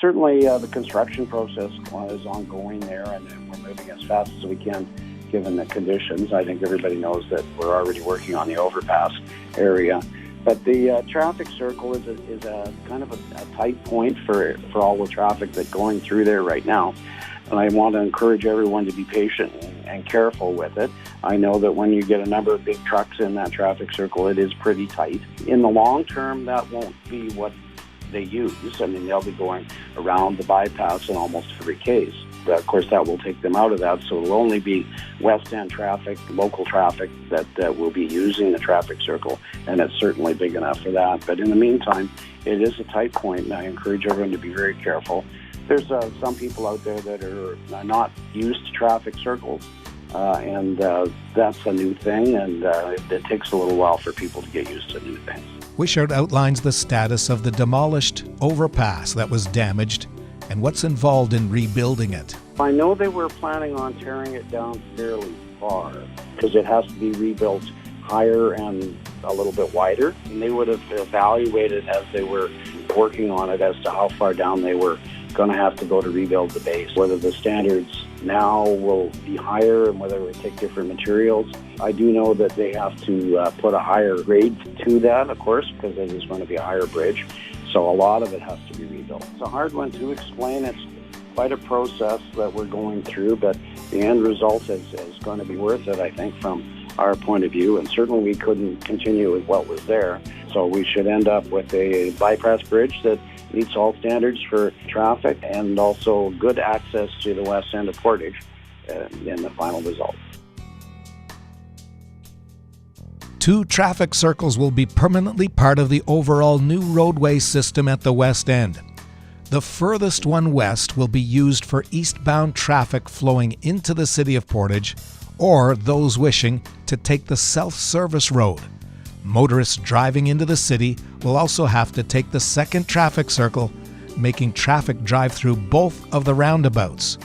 Certainly, the construction process is ongoing there, and we're moving as fast as we can given the conditions. I think everybody knows that we're already working on the overpass area. But the traffic circle is a kind of a tight point for all the traffic that's going through there right now. And I want to encourage everyone to be patient and careful with it. I know that when you get a number of big trucks in that traffic circle, it is pretty tight. In the long term, that won't be what they use. I mean, they'll be going around the bypass in almost every case. But of course, that will take them out of that, so it'll only be West End traffic, local traffic, that will be using the traffic circle, and it's certainly big enough for that. But in the meantime, it is a tight point, and I encourage everyone to be very careful. There's some people out there that are not used to traffic circles, and that's a new thing, and it takes a little while for people to get used to new things. Wishart outlines the status of the demolished overpass that was damaged and what's involved in rebuilding it. I know they were planning on tearing it down fairly far because it has to be rebuilt higher and a little bit wider. And they would have evaluated as they were working on it as to how far down they were going to have to go to rebuild the base, whether the standards now will be higher and whether it would take different materials. I do know that they have to put a higher grade to that, of course, because it is going to be a higher bridge. So a lot of it has to be rebuilt. It's a hard one to explain. It's quite a process that we're going through, but the end result is going to be worth it, I think, from our point of view. And certainly we couldn't continue with what was there. So we should end up with a bypass bridge that meets all standards for traffic and also good access to the west end of Portage in the final result. 2 traffic circles will be permanently part of the overall new roadway system at the west end. The furthest one west will be used for eastbound traffic flowing into the city of Portage or those wishing to take the self-service road. Motorists driving into the city will also have to take the second traffic circle, making traffic drive through both of the roundabouts.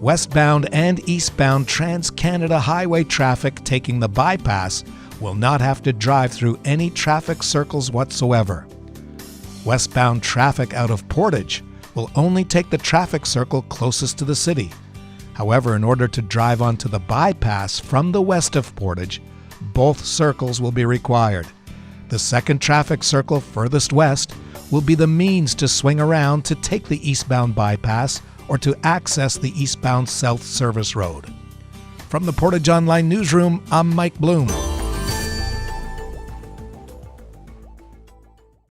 Westbound and eastbound Trans-Canada Highway traffic taking the bypass will not have to drive through any traffic circles whatsoever. Westbound traffic out of Portage will only take the traffic circle closest to the city. However, in order to drive onto the bypass from the west of Portage, both circles will be required. The second traffic circle furthest west will be the means to swing around to take the eastbound bypass or to access the eastbound self-service road. From the Portage Online Newsroom, I'm Mike Blume.